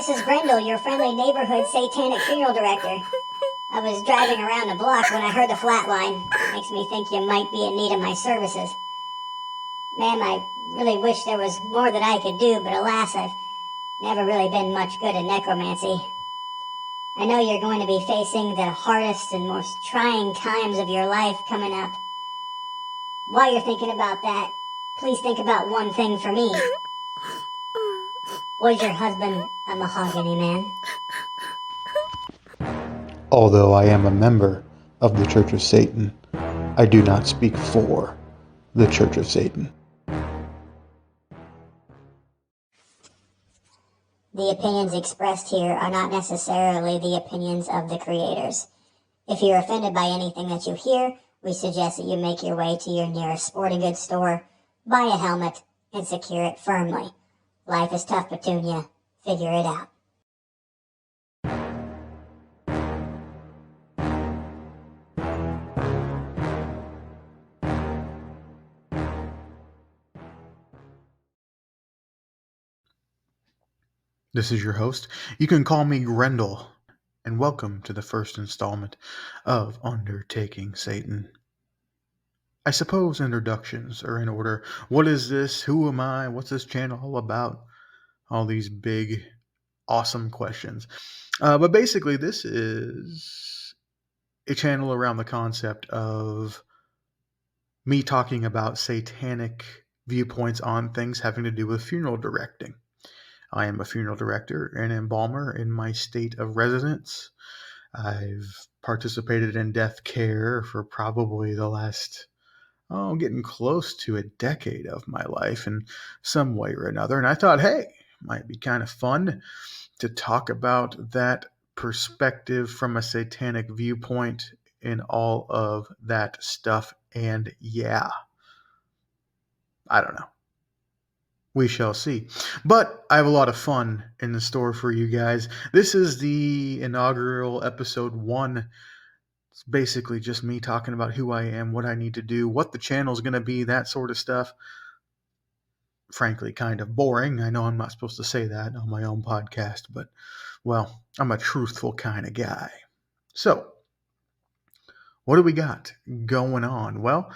this is Grendal, your friendly neighborhood satanic funeral director. I was driving around the block when I heard the flatline. Makes me think you might be in need of my services. Ma'am, I really wish there was more that I could do, but alas, I've never really been much good at necromancy. I know you're going to be facing the hardest and most trying times of your life coming up. While you're thinking about that, please think about one thing for me. Was your husband a mahogany man? Although I am a member of the Church of Satan, I do not speak for the Church of Satan. The opinions expressed here are not necessarily the opinions of the creators. If you're offended by anything that you hear, we suggest that you make your way to your nearest sporting goods store, buy a helmet, and secure it firmly. Life is tough, Petunia. Figure it out. This is your host. You can call me Grendal, and welcome to the first installment of Undertaking Satan. I suppose introductions are in order. What is this? Who am I? What's this channel all about? All these big, awesome questions. But basically, this is a channel around the concept of me talking about satanic viewpoints on things having to do with funeral directing. I am a funeral director and embalmer in my state of residence. I've participated in death care for probably the last, getting close to a decade of my life in some way or another. And I thought, hey, might be kind of fun to talk about that perspective from a satanic viewpoint in all of that stuff. And yeah, I don't know. We shall see. But I have a lot of fun in the store for you guys. This is the inaugural episode 1. It's basically just me talking about who I am, what I need to do, what the channel's going to be, that sort of stuff. Frankly, kind of boring. I know I'm not supposed to say that on my own podcast, but, well, I'm a truthful kind of guy. So, what do we got going on? Well,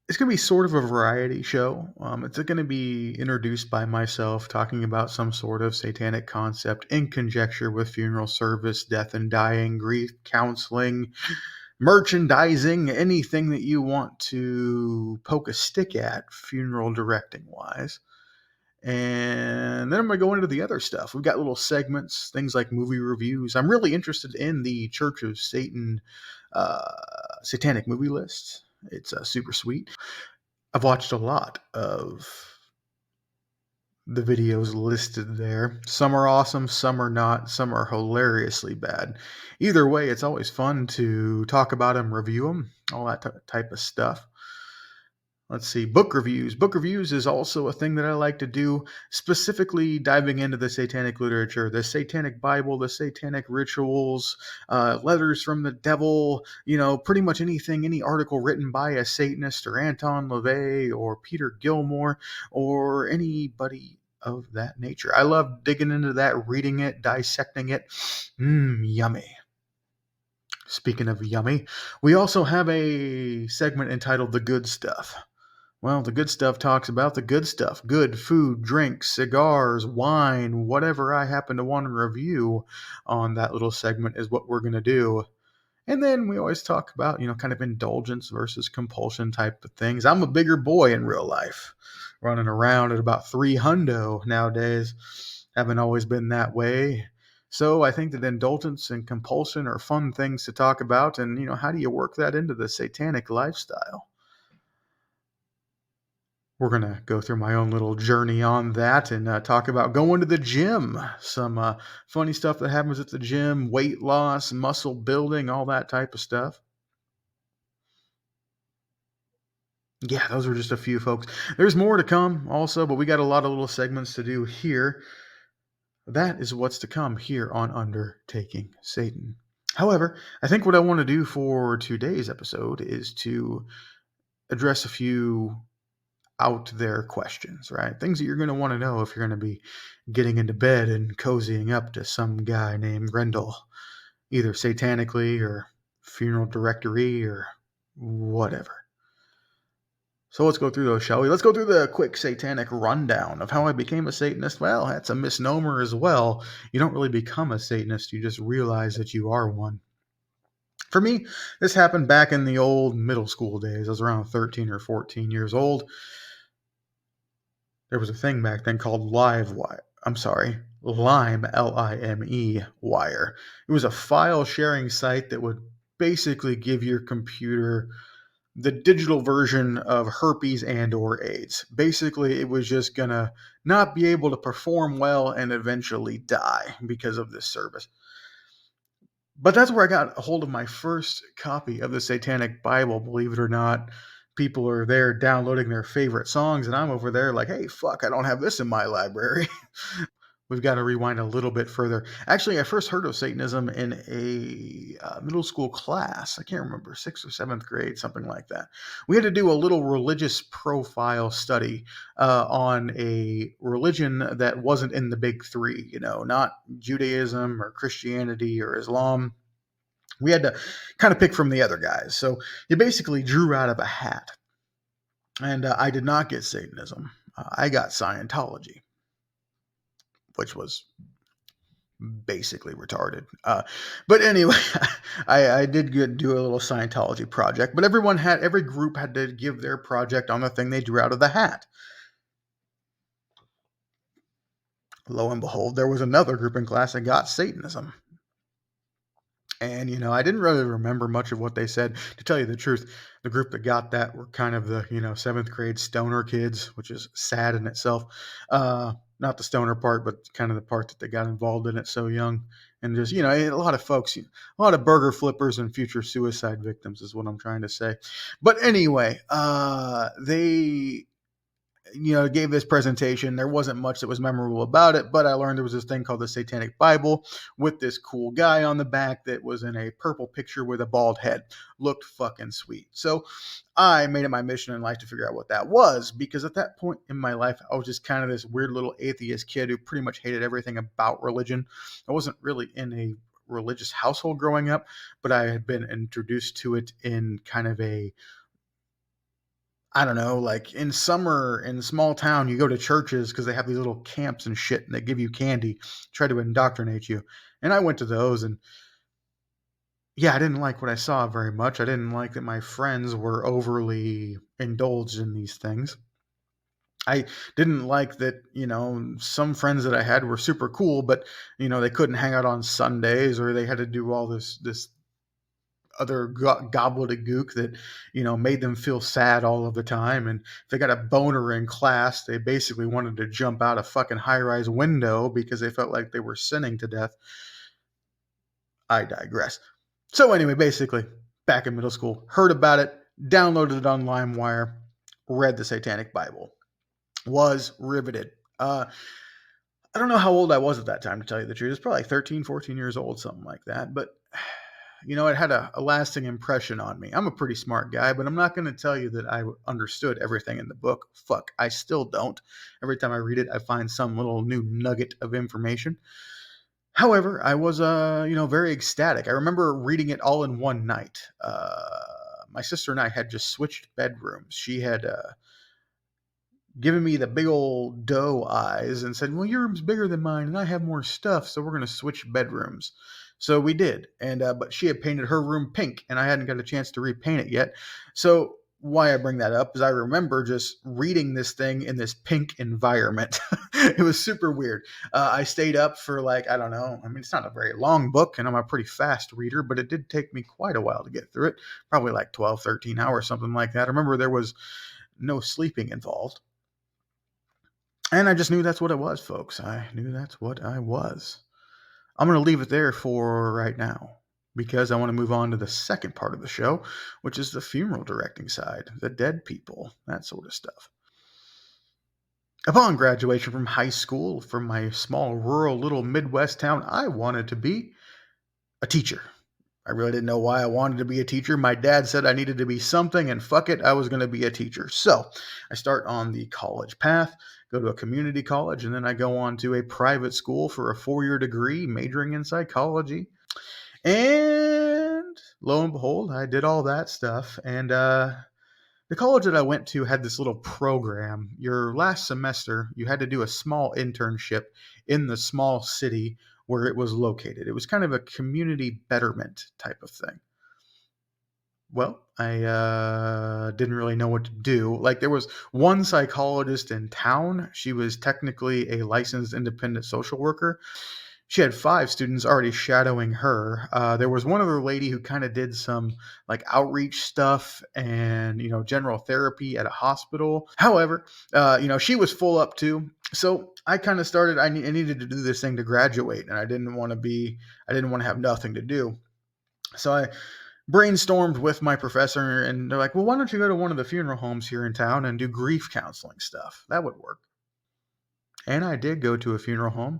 it's going to be sort of a variety show. It's going to be introduced by myself talking about some sort of satanic concept in conjecture with funeral service, death and dying, grief counseling, merchandising, anything that you want to poke a stick at funeral directing wise. And then I'm going to go into the other stuff. We've got little segments, things like movie reviews. I'm really interested in the Church of Satan satanic movie list. It's super sweet. I've watched a lot of the videos listed there. Some are awesome, some are not, some are hilariously bad. Either way, it's always fun to talk about them, review them, all that type of stuff. Let's see, book reviews. Book reviews is also a thing that I like to do, specifically diving into the satanic literature, the satanic Bible, the satanic rituals, letters from the devil, pretty much anything, any article written by a Satanist or Anton LaVey or Peter Gilmore or anybody of that nature. I love digging into that, reading it, dissecting it. Yummy. Speaking of yummy, we also have a segment entitled The Good Stuff. Well, the good stuff talks about the good stuff. Good food, drinks, cigars, wine, whatever I happen to want to review on that little segment is what we're going to do. And then we always talk about, kind of indulgence versus compulsion type of things. I'm a bigger boy in real life, running around at about 300 nowadays. Haven't always been that way. So I think that indulgence and compulsion are fun things to talk about. And, how do you work that into the satanic lifestyle? We're going to go through my own little journey on that and talk about going to the gym. Some funny stuff that happens at the gym, weight loss, muscle building, all that type of stuff. Yeah, those are just a few, folks. There's more to come also, but we got a lot of little segments to do here. That is what's to come here on Undertaking Satan. However, I think what I want to do for today's episode is to address a few out there questions, right? Things that you're going to want to know if you're going to be getting into bed and cozying up to some guy named Grendal, either satanically or funeral directory or whatever. So let's go through those, shall we? Let's go through the quick satanic rundown of how I became a Satanist. Well, that's a misnomer as well. You don't really become a Satanist, you just realize that you are one. For me, this happened back in the old middle school days. I was around 13 or 14 years old. There was a thing back then called Lime, Lime wire. It was a file sharing site that would basically give your computer the digital version of herpes and or AIDS. Basically, it was just gonna not be able to perform well and eventually die because of this service. But that's where I got a hold of my first copy of the Satanic Bible, believe it or not. People are there downloading their favorite songs, and I'm over there like, hey, fuck, I don't have this in my library. We've got to rewind a little bit further. Actually, I first heard of Satanism in a middle school class. I can't remember, 6th or 7th grade, something like that. We had to do a little religious profile study on a religion that wasn't in the big three, not Judaism or Christianity or Islam. We had to kind of pick from the other guys. So you basically drew out of a hat. And I did not get Satanism. I got Scientology, which was basically retarded. But anyway, I did do a little Scientology project, but every group had to give their project on the thing they drew out of the hat. Lo and behold, there was another group in class that got Satanism. And, I didn't really remember much of what they said. To tell you the truth, the group that got that were kind of the, 7th grade stoner kids, which is sad in itself. Not the stoner part, but kind of the part that they got involved in it so young. And just, a lot of folks, a lot of burger flippers and future suicide victims is what I'm trying to say. But anyway, they gave this presentation. There wasn't much that was memorable about it, but I learned there was this thing called the Satanic Bible with this cool guy on the back that was in a purple picture with a bald head. Looked fucking sweet. So I made it my mission in life to figure out what that was, because at that point in my life, I was just kind of this weird little atheist kid who pretty much hated everything about religion. I wasn't really in a religious household growing up, but I had been introduced to it in kind of a, I don't know, like in summer in small town, you go to churches because they have these little camps and shit, and they give you candy, try to indoctrinate you. And I went to those, and yeah, I didn't like what I saw very much. I didn't like that my friends were overly indulged in these things. I didn't like that, some friends that I had were super cool, but they couldn't hang out on Sundays, or they had to do all this other gobbledygook that made them feel sad all of the time. And if they got a boner in class, they basically wanted to jump out a fucking high-rise window because they felt like they were sinning to death. I digress. So anyway, basically, back in middle school, heard about it, downloaded it on LimeWire, read the Satanic Bible, was riveted. I don't know how old I was at that time, to tell you the truth. It's probably like 13, 14 years old, something like that. But it had a lasting impression on me. I'm a pretty smart guy, but I'm not going to tell you that I understood everything in the book. Fuck, I still don't. Every time I read it, I find some little new nugget of information. However, I was, very ecstatic. I remember reading it all in one night. My sister and I had just switched bedrooms. She had given me the big old doe eyes and said, well, your room's bigger than mine and I have more stuff, so we're going to switch bedrooms. So we did. And but she had painted her room pink and I hadn't got a chance to repaint it yet. So why I bring that up is I remember just reading this thing in this pink environment. It was super weird. I stayed up for like, I don't know. I mean, it's not a very long book and I'm a pretty fast reader, but it did take me quite a while to get through it. Probably like 12, 13 hours, something like that. I remember there was no sleeping involved. And I just knew that's what it was, folks. I knew that's what I was. I'm going to leave it there for right now because I want to move on to the second part of the show, which is the funeral directing side, the dead people, that sort of stuff. Upon graduation from high school, from my small rural little Midwest town, I wanted to be a teacher. I really didn't know why I wanted to be a teacher. My dad said I needed to be something, and fuck it, I was going to be a teacher. So I start on the college path, go to a community college, and then I go on to a private school for a 4-year degree, majoring in psychology. And lo and behold, I did all that stuff. And the college that I went to had this little program. Your last semester, you had to do a small internship in the small city where it was located. It was kind of a community betterment type of thing. Well, I didn't really know what to do. Like, there was one psychologist in town. She was technically a licensed independent social worker. She had 5 students already shadowing her. There was one other lady who kind of did some like outreach stuff and, general therapy at a hospital. However, she was full up too. So I kind of started, I needed to do this thing to graduate, and I didn't want to have nothing to do. So I brainstormed with my professor, and they're like, well, why don't you go to one of the funeral homes here in town and do grief counseling stuff? That would work. And I did go to a funeral home.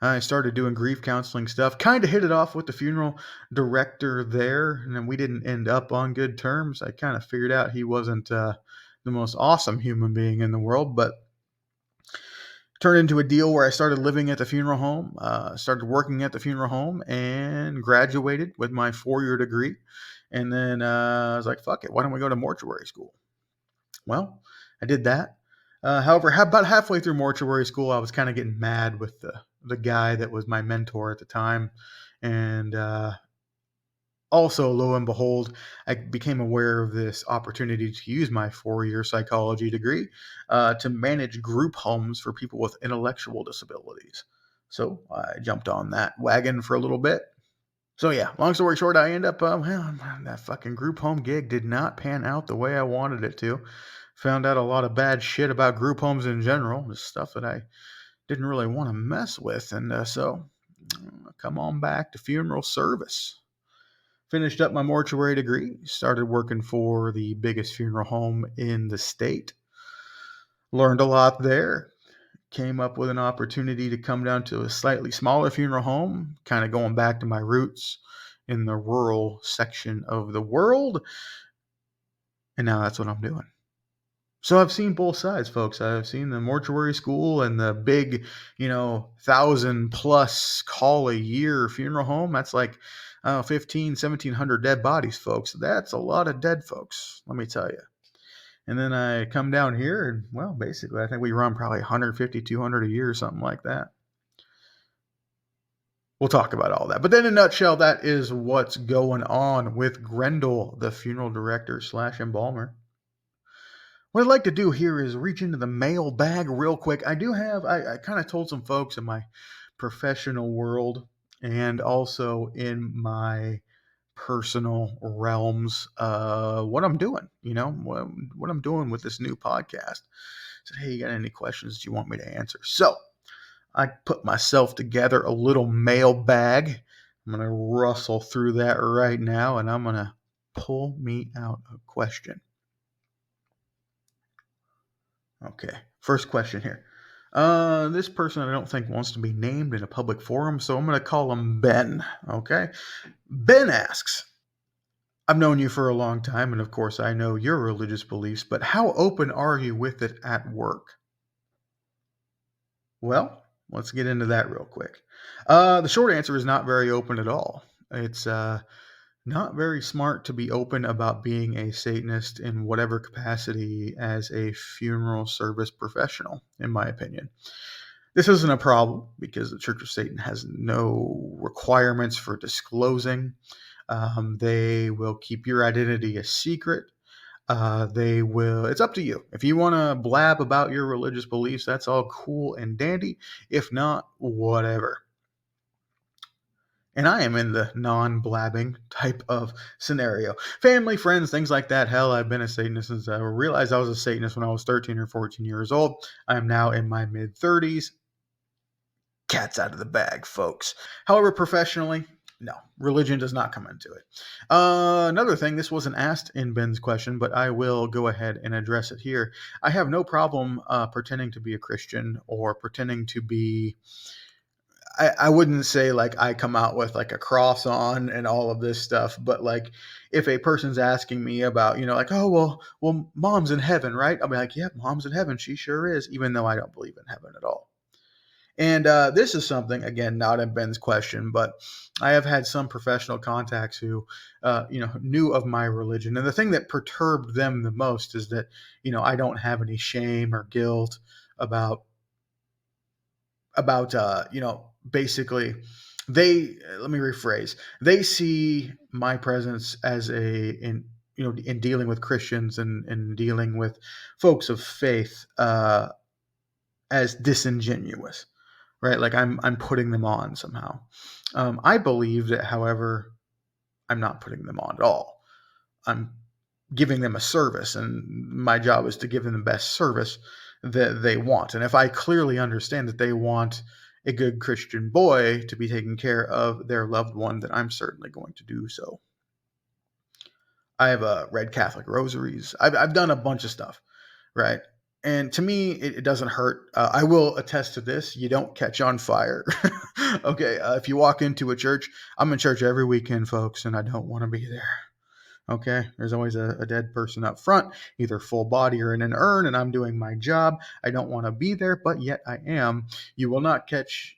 I started doing grief counseling stuff, kind of hit it off with the funeral director there, and then we didn't end up on good terms. I kind of figured out he wasn't the most awesome human being in the world, but turned into a deal where I started living at the funeral home, started working at the funeral home, and graduated with my 4-year degree. And then I was like, fuck it, why don't we go to mortuary school? Well, I did that. However, about halfway through mortuary school, I was kind of getting mad with the guy that was my mentor at the time. And also, lo and behold, I became aware of this opportunity to use my 4-year psychology degree to manage group homes for people with intellectual disabilities. So I jumped on that wagon for a little bit. So yeah, long story short, I end up, that fucking group home gig did not pan out the way I wanted it to. Found out a lot of bad shit about group homes in general, just stuff that I didn't really want to mess with. And so come on back to funeral service. Finished up my mortuary degree, started working for the biggest funeral home in the state. Learned a lot there. Came up with an opportunity to come down to a slightly smaller funeral home, kind of going back to my roots in the rural section of the world. And now that's what I'm doing. So I've seen both sides, folks. I've seen the mortuary school and the big, 1,000+ call a year funeral home. That's like 1,700 dead bodies, folks. That's a lot of dead folks, let me tell you. And then I come down here and, well, basically, I think we run probably 150, 200 a year or something like that. We'll talk about all that. But then in a nutshell, that is what's going on with Grendal, the funeral director / embalmer. What I'd like to do here is reach into the mail bag real quick. I kind of told some folks in my professional world and also in my personal realms what I'm doing, what I'm doing with this new podcast. I said, hey, you got any questions that you want me to answer? So I put myself together a little mail bag. I'm going to rustle through that right now, and I'm going to pull me out a question. Okay, first question here. This person I don't think wants to be named in a public forum, so I'm going to call him Ben. Okay, Ben asks, I've known you for a long time, and of course I know your religious beliefs, but how open are you with it at work? Well, let's get into that real quick. The short answer is not very open at all. It's not very smart to be open about being a Satanist in whatever capacity as a funeral service professional, in my opinion. This isn't a problem because the Church of Satan has no requirements for disclosing. They will keep your identity a secret. It's up to you. If you want to blab about your religious beliefs, that's all cool and dandy. If not, whatever. And I am in the non-blabbing type of scenario. Family, friends, things like that. Hell, I've been a Satanist since I realized I was a Satanist when I was 13 or 14 years old. I'm now in my mid-30s. Cat's out of the bag, folks. However, professionally, no, religion does not come into it. Another thing, this wasn't asked in Ben's question, but I will go ahead and address it here. I have no problem pretending to be a Christian or pretending to be, I wouldn't say like I come out with like a cross on and all of this stuff, but like if a person's asking me about, like, oh well, mom's in heaven, right? I'll be like, yeah, mom's in heaven. She sure is, even though I don't believe in heaven at all. And this is something, again, not in Ben's question, but I have had some professional contacts who, knew of my religion. And the thing that perturbed them the most is that, I don't have any shame or guilt about, basically, let me rephrase, they see my presence as in dealing with Christians and dealing with folks of faith as disingenuous, right? Like I'm putting them on somehow. I believe that, however, I'm not putting them on at all. I'm giving them a service, and my job is to give them the best service that they want. And if I clearly understand that they want a good Christian boy to be taking care of their loved one, then I'm certainly going to do so. I have read Catholic rosaries. I've done a bunch of stuff, right? And to me, it doesn't hurt. I will attest to this. You don't catch on fire. Okay. If you walk into a church, I'm in church every weekend, folks, and I don't want to be there. Okay. There's always a dead person up front, either full body or in an urn, and I'm doing my job. I don't want to be there, but yet I am. You will not catch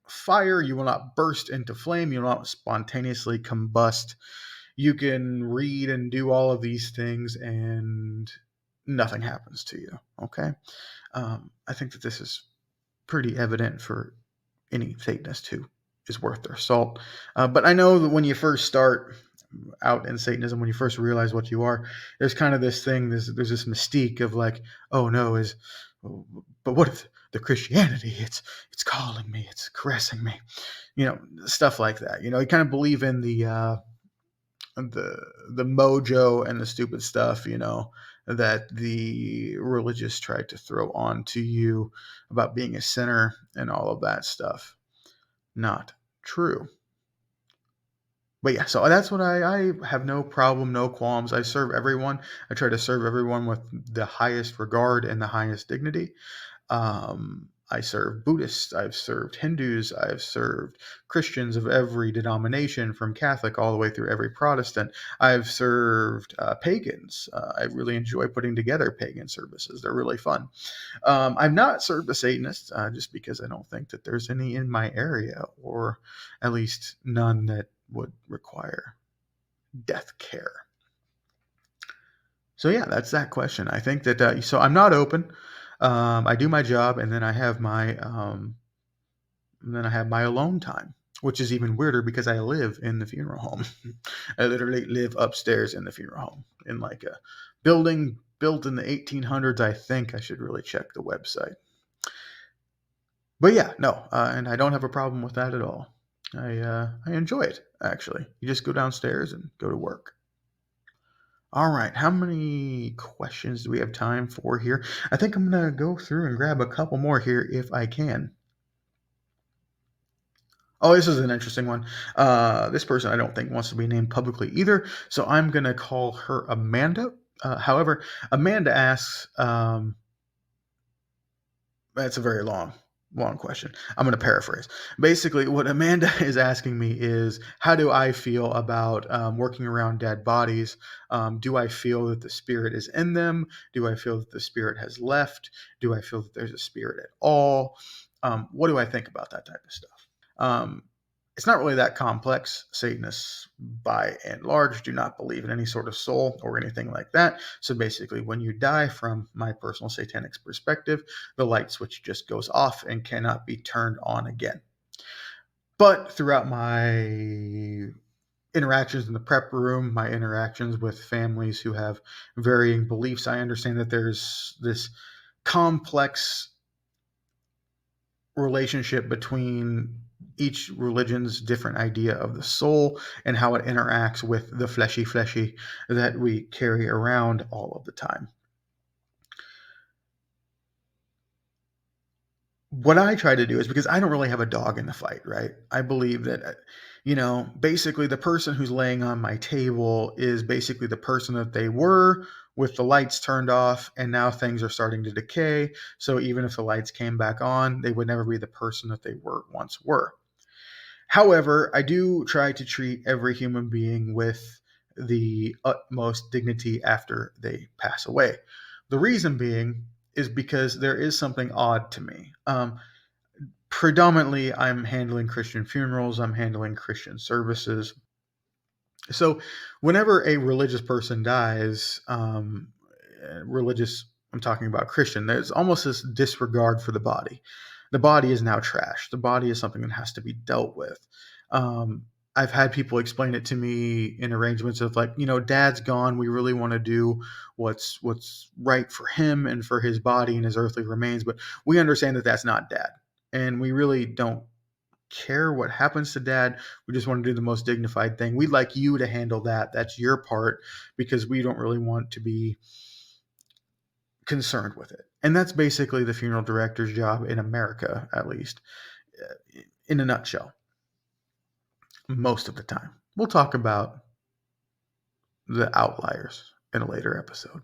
fire. You will not burst into flame. You will not spontaneously combust. You can read and do all of these things, and nothing happens to you. Okay. I think that this is pretty evident for any Satanist who is worth their salt. But I know that when you first start out in Satanism, when you first realize what you are, there's kind of this thing, there's this mystique of like, oh no, but what if the Christianity, it's calling me, it's caressing me, stuff like that. You kind of believe in the mojo and the stupid stuff, that the religious tried to throw onto you about being a sinner and all of that stuff. Not true. But yeah, so that's what I have no problem, no qualms. I serve everyone. I try to serve everyone with the highest regard and the highest dignity. I serve Buddhists, I've served Hindus, I've served Christians of every denomination, from Catholic all the way through every Protestant. I've served pagans. I really enjoy putting together pagan services, they're really fun. I've not served a Satanist just because I don't think that there's any in my area, or at least none that would require death care. So yeah, that's that question. I think that so I'm not open. I do my job, and then I have my alone time, which is even weirder because I live in the funeral home. I literally live upstairs in the funeral home in like a building built in the 1800s. I think I should really check the website. But yeah, no, and I don't have a problem with that at all. I enjoy it, actually. You just go downstairs and go to work. All right, how many questions do we have time for here? I think I'm going to go through and grab a couple more here if I can. Oh, this is an interesting one. This person I don't think wants to be named publicly either, so I'm going to call her Amanda. However, Amanda asks, that's a very long question. I'm going to paraphrase. Basically, what Amanda is asking me is, how do I feel about working around dead bodies? Do I feel that the spirit is in them? Do I feel that the spirit has left? Do I feel that there's a spirit at all? What do I think about that type of stuff? It's not really that complex. Satanists, by and large, do not believe in any sort of soul or anything like that. So basically, when you die, from my personal satanic perspective, the light switch just goes off and cannot be turned on again. But throughout my interactions in the prep room, my interactions with families who have varying beliefs, I understand that there's this complex relationship between each religion's different idea of the soul and how it interacts with the fleshy that we carry around all of the time. what I try to do is, because I don't really have a dog in the fight, right? I believe that, basically the person who's laying on my table is basically the person that they were with the lights turned off, and now things are starting to decay. So even if the lights came back on, they would never be the person that they once were. However, I do try to treat every human being with the utmost dignity after they pass away. The reason being is because there is something odd to me. Predominantly, I'm handling Christian funerals, I'm handling Christian services. So, whenever a religious person dies, religious, I'm talking about Christian, there's almost this disregard for the body. The body is now trash. The body is something that has to be dealt with. Um, I've had people explain it to me in arrangements of like, dad's gone. We really want to do what's right for him and for his body and his earthly remains, but we understand that that's not dad, and we really don't care what happens to dad. We just want to do the most dignified thing. We'd like you to handle that. That's your part, because we don't really want to be concerned with it. And that's basically the funeral director's job in America, at least, in a nutshell, most of the time. We'll talk about the outliers in a later episode.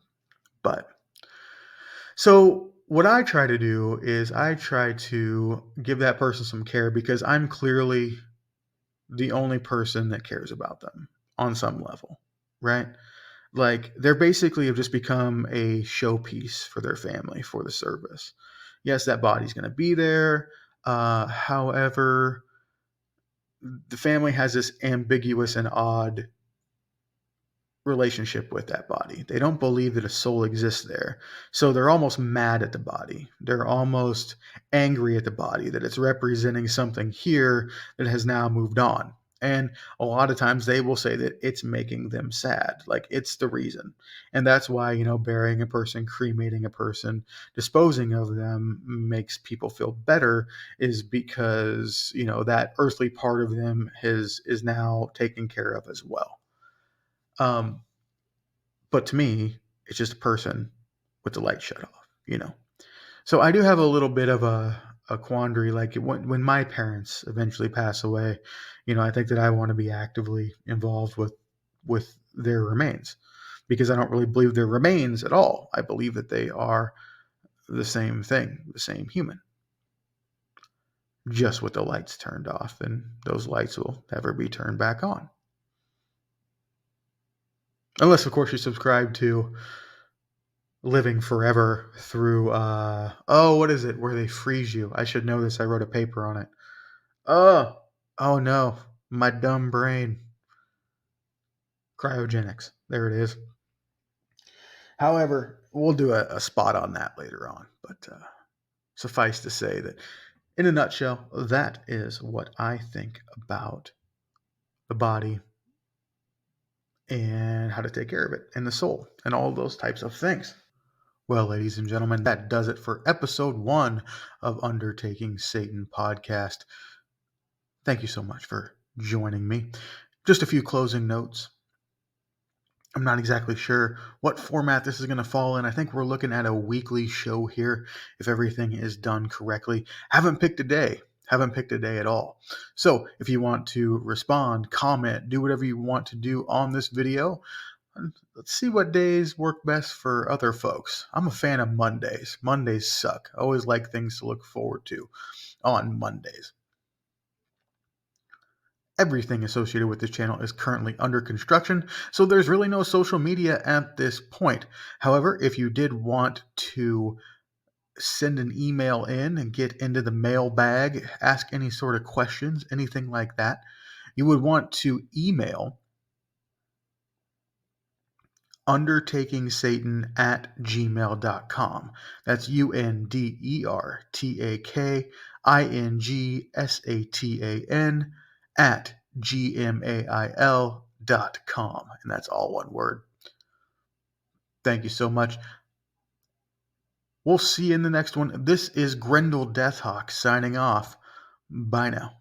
But so what I try to do is I try to give that person some care, because I'm clearly the only person that cares about them on some level, right? Like, they're basically have just become a showpiece for their family for the service. Yes, that body's going to be there. However, the family has this ambiguous and odd relationship with that body. They don't believe that a soul exists there. So they're almost mad at the body. They're almost angry at the body that it's representing something here that has now moved on. And a lot of times they will say that it's making them sad. Like, it's the reason. And that's why, burying a person, cremating a person, disposing of them makes people feel better, is because, that earthly part of them is now taken care of as well. But to me, it's just a person with the light shut off. So I do have a little bit of a quandary. Like, when my parents eventually pass away, I think that I want to be actively involved with their remains, because I don't really believe their remains at all. I believe that they are the same thing, the same human, just with the lights turned off, and those lights will never be turned back on. Unless, of course, you subscribe to living forever through what is it where they freeze you? I should know this. I wrote a paper on it. Oh no, my dumb brain. Cryogenics. There it is. However, we'll do a spot on that later on. But suffice to say that, in a nutshell, that is what I think about the body and how to take care of it, and the soul, and all those types of things. Well, ladies and gentlemen, that does it for episode 1 of Undertaking Satan podcast. Thank you so much for joining me. Just a few closing notes. I'm not exactly sure what format this is going to fall in. I think we're looking at a weekly show here, if everything is done correctly. Haven't picked a day at all. So if you want to respond, comment, do whatever you want to do on this video, let's see what days work best for other folks. I'm a fan of Mondays. Mondays suck. I always like things to look forward to on Mondays. Everything associated with this channel is currently under construction, so there's really no social media at this point. However, if you did want to send an email in and get into the mailbag, ask any sort of questions, anything like that, you would want to email undertakingsatan@gmail.com. That's undertakingsatan at gmail.com. And that's all one word. Thank you so much. We'll see you in the next one. This is Grenal Deathawk signing off. Bye now.